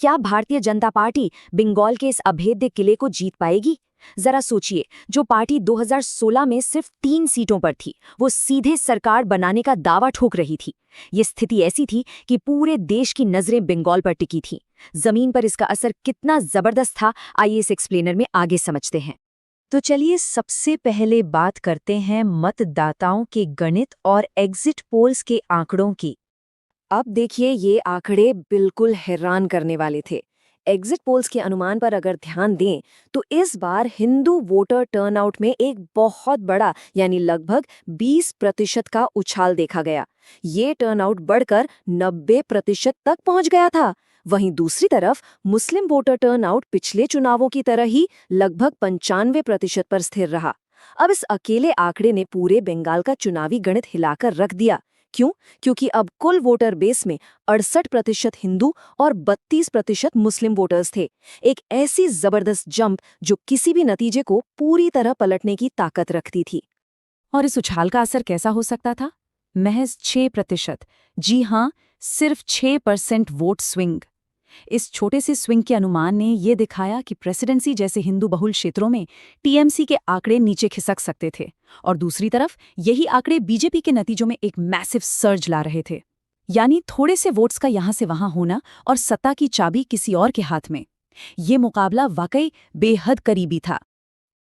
क्या भारतीय जनता पार्टी बंगाल के इस अभेद्य किले को जीत पाएगी? जरा सोचिए, जो पार्टी 2016 में सिर्फ 3 सीटों पर थी, वो सीधे सरकार बनाने का दावा ठोक रही थी। ये स्थिति ऐसी थी कि पूरे देश की नजरें बंगाल पर टिकी थीं। जमीन पर इसका असर कितना जबरदस्त था, आइए इस एक्सप्लेनर में आगे समझते हैं। तो चलिए सबसे पहले बात करते हैं मतदाताओं के गणित और एग्जिट पोल्स के आंकड़ों की। अब देखिए, ये आंकड़े बिल्कुल हैरान करने वाले थे। एग्जिट पोल्स के अनुमान पर अगर ध्यान दें तो इस बार हिंदू वोटर टर्नआउट में एक बहुत बड़ा यानी लगभग 20% का उछाल देखा गया। ये टर्नआउट बढ़कर 90% तक पहुंच गया था। वहीं दूसरी तरफ मुस्लिम वोटर टर्नआउट पिछले चुनावों की तरह ही लगभग 95% पर स्थिर रहा। अब इस अकेले आंकड़े ने पूरे बंगाल का चुनावी गणित हिलाकर रख दिया। क्यों? क्योंकि अब कुल वोटर बेस में 68% हिंदू और 32% मुस्लिम वोटर्स थे। एक ऐसी जबरदस्त जंप जो किसी भी नतीजे को पूरी तरह पलटने की ताकत रखती थी। और इस उछाल का असर कैसा हो सकता था? महज 6%। जी हाँ, सिर्फ 6% वोट स्विंग। इस छोटे से स्विंग के अनुमान ने ये दिखाया कि प्रेसिडेंसी जैसे हिंदू बहुल क्षेत्रों में टीएमसी के आंकड़े नीचे खिसक सकते थे, और दूसरी तरफ यही आंकड़े बीजेपी के नतीजों में एक मैसिव सर्ज ला रहे थे। यानी थोड़े से वोट्स का यहां से वहां होना और सत्ता की चाबी किसी और के हाथ में। ये मुकाबला वाकई बेहद करीबी था।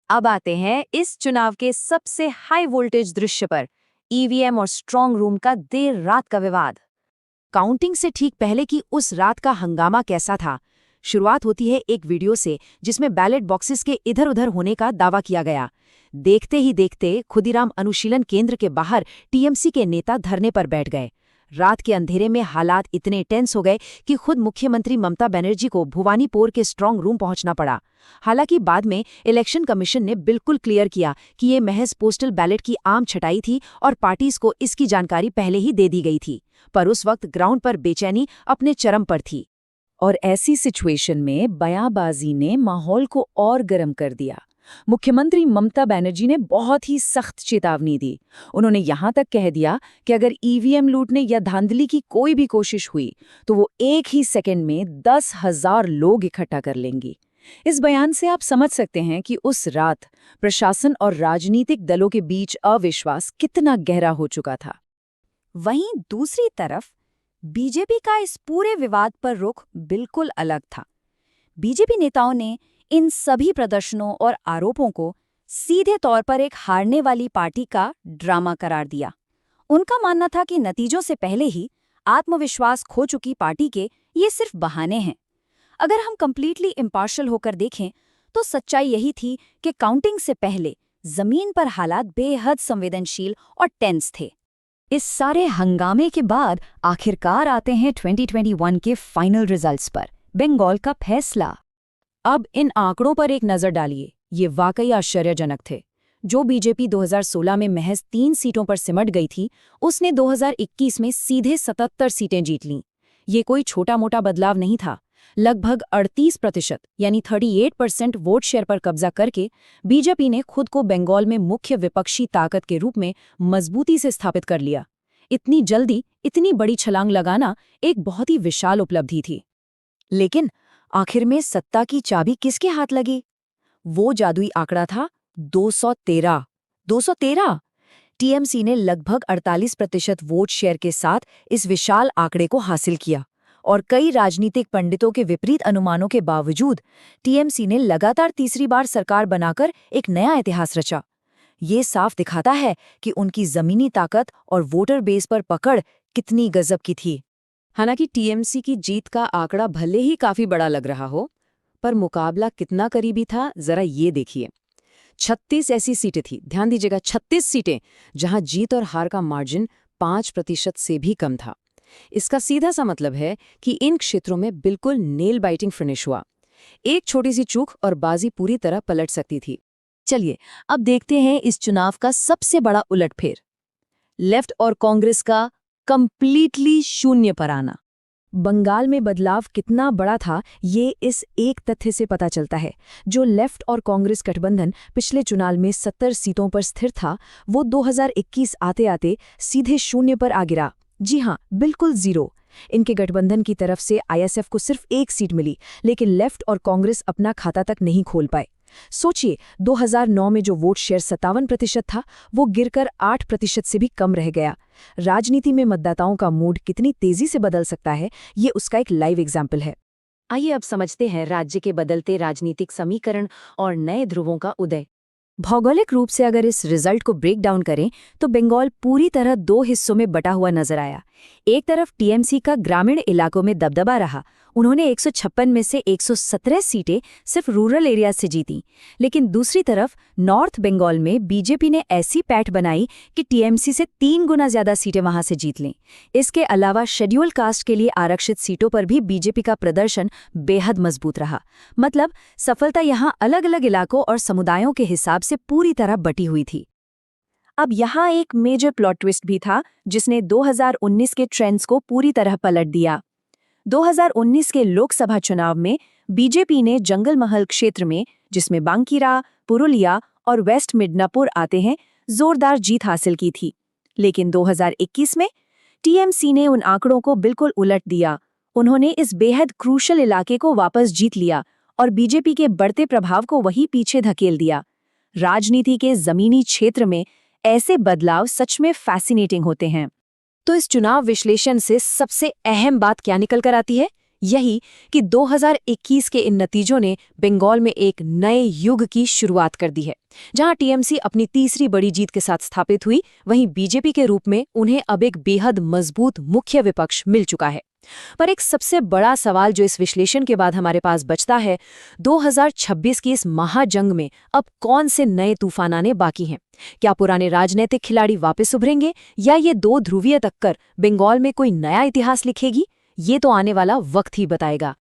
अब आते हैं इस चुनाव के सबसे हाई वोल्टेज दृश्य पर, ईवीएम और स्ट्रांग रूम का देर रात का विवाद। काउंटिंग से ठीक पहले की उस रात का हंगामा कैसा था? शुरुआत होती है एक वीडियो से जिसमें बैलेट बॉक्सेस के इधर उधर होने का दावा किया गया। देखते ही देखते खुदीराम अनुशीलन केंद्र के बाहर टीएमसी के नेता धरने पर बैठ गए। रात के अंधेरे में हालात इतने टेंस हो गए कि खुद मुख्यमंत्री ममता बनर्जी को भुवानीपोर के स्ट्रांग रूम पहुंचना पड़ा। हालांकि बाद में इलेक्शन कमीशन ने बिल्कुल क्लियर किया कि ये महज पोस्टल बैलेट की आम छटाई थी और पार्टीज को इसकी जानकारी पहले ही दे दी गई थी। पर उस वक्त ग्राउंड पर बेचैनी अपने चरम पर थी, और ऐसी सिचुएशन में बयानबाजी ने माहौल को और गर्म कर दिया। मुख्यमंत्री ममता बनर्जी ने बहुत ही सख्त चेतावनी दी। उन्होंने यहां तक कह दिया कि अगर ईवीएम लूटने या धांधली की कोई भी कोशिश हुई तो वो एक ही सेकंड में 10,000 लोग इकट्ठा कर लेंगी। इस बयान से आप समझ सकते हैं कि उस रात प्रशासन और राजनीतिक दलों के बीच अविश्वास कितना गहरा हो चुका था। वहीं दूसरी तरफ बीजेपी का इस पूरे विवाद पर रुख बिल्कुल अलग था। बीजेपी नेताओं ने इन सभी प्रदर्शनों और आरोपों को सीधे तौर पर एक हारने वाली पार्टी का ड्रामा करार दिया। उनका मानना था कि नतीजों से पहले ही आत्मविश्वास खो चुकी पार्टी के ये सिर्फ बहाने हैं। अगर हम कंप्लीटली इम्पार्शियल होकर देखें तो सच्चाई यही थी कि काउंटिंग से पहले जमीन पर हालात बेहद संवेदनशील और टेंस थे। इस सारे हंगामे के बाद आखिरकार आते हैं 2021 के फाइनल रिजल्ट्स पर, बंगाल का फैसला। अब इन आंकड़ों पर एक नजर डालिए। ये वाकई आश्चर्यजनक थे। जो बीजेपी 2016 में महज 3 सीटों पर सिमट गई थी, उसने 2021 में सीधे 77 सीटें जीत लीं। ये कोई छोटा मोटा बदलाव नहीं था। लगभग 38% यानी 38% वोट शेयर पर कब्जा करके बीजेपी ने खुद को बंगाल में मुख्य विपक्षी ताकत के रूप में मजबूती से स्थापित कर लिया। इतनी जल्दी इतनी बड़ी छलांग लगाना एक बहुत ही विशाल उपलब्धि थी। लेकिन आखिर में सत्ता की चाबी किसके हाथ लगी? वो जादुई आंकड़ा था 213। 213! टीएमसी ने लगभग 48% वोट शेयर के साथ इस विशाल आंकड़े को हासिल किया, और कई राजनीतिक पंडितों के विपरीत अनुमानों के बावजूद टीएमसी ने लगातार तीसरी बार सरकार बनाकर एक नया इतिहास रचा। ये साफ दिखाता है कि उनकी जमीनी ताकत और वोटर बेस पर पकड़ कितनी गजब की थी। हालांकि टीएमसी की जीत का आंकड़ा भले ही काफी बड़ा लग रहा हो, पर मुकाबला कितना करीबी था जरा ये देखिए। 36 ऐसी सीटें थी, ध्यान दीजिएगा, 36 सीटें जहां जीत और हार का मार्जिन 5% से भी कम था। इसका सीधा सा मतलब है कि इन क्षेत्रों में बिल्कुल नेल बाइटिंग फिनिश हुआ। एक छोटी सी चूक और बाजी पूरी तरह पलट सकती थी। चलिए अब देखते हैं इस चुनाव का सबसे बड़ा उलटफेर, लेफ्ट और कांग्रेस का कंप्लीटली शून्य पर आना। बंगाल में बदलाव कितना बड़ा था ये इस एक तथ्य से पता चलता है। जो लेफ्ट और कांग्रेस गठबंधन पिछले चुनाव में 70 सीटों पर स्थिर था, वो 2021 आते आते सीधे शून्य पर आ गिरा। जी हाँ, बिल्कुल 0। इनके गठबंधन की तरफ से आईएसएफ को सिर्फ 1 सीट मिली, लेकिन लेफ्ट और कांग्रेस अपना खाता तक नहीं खोल पाए। सोचिए, 2009 में जो वोट शेयर 57% था, वो गिरकर 8% से भी कम रह गया। राजनीति में मतदाताओं का मूड कितनी तेजी से बदल सकता है, ये उसका एक लाइव एग्जाम्पल है। आइए अब समझते हैं राज्य के बदलते राजनीतिक समीकरण और नए ध्रुवों का उदय। भौगोलिक रूप से अगर इस रिजल्ट को ब्रेक डाउन करें तो बंगाल पूरी तरह 2 हिस्सों में बटा हुआ नजर आया। एक तरफ टीएमसी का ग्रामीण इलाकों में दबदबा रहा, उन्होंने 156 में से 117 सीटें सिर्फ रूरल एरिया से जीती। लेकिन दूसरी तरफ नॉर्थ बंगाल में बीजेपी ने ऐसी पैठ बनाई कि टीएमसी से 3 गुना ज्यादा सीटें वहां से जीत लें। इसके अलावा शेड्यूल कास्ट के लिए आरक्षित सीटों पर भी बीजेपी का प्रदर्शन बेहद मजबूत रहा। मतलब सफलता यहां अलग अलग इलाकों और समुदायों के हिसाब से पूरी तरह बटी हुई थी। अब यहाँ एक मेजर प्लॉट ट्विस्ट भी था जिसने 2019 के ट्रेंड्स को पूरी तरह पलट दिया। 2019 के लोकसभा चुनाव में बीजेपी ने जंगल महल क्षेत्र में, जिसमें बांकीरा, पुरुलिया और वेस्ट मिदनापुर आते हैं, जोरदार जीत हासिल की थी। लेकिन 2021 में टीएमसी ने उन आंकड़ों को बिल्कुल उलट दिया। उन्होंने इस बेहद क्रूशल इलाके को वापस जीत लिया और बीजेपी के बढ़ते प्रभाव को वहीं पीछे धकेल दिया। राजनीति के जमीनी क्षेत्र में ऐसे बदलाव सच में फैसिनेटिंग होते हैं। तो इस चुनाव विश्लेषण से सबसे अहम बात क्या निकल कर आती है? यही कि 2021 के इन नतीजों ने बंगाल में एक नए युग की शुरुआत कर दी है। जहां टीएमसी अपनी तीसरी बड़ी जीत के साथ स्थापित हुई, वहीं बीजेपी के रूप में उन्हें अब एक बेहद मजबूत मुख्य विपक्ष मिल चुका है। पर एक सबसे बड़ा सवाल जो इस विश्लेषण के बाद हमारे पास बचता है, 2026 की इस महाजंग में अब कौन से नए तूफान आने बाकी हैं? क्या पुराने राजनीतिक खिलाड़ी वापस उभरेंगे या ये 2 ध्रुवीय टक्कर बंगाल में कोई नया इतिहास लिखेगी? ये तो आने वाला वक्त ही बताएगा।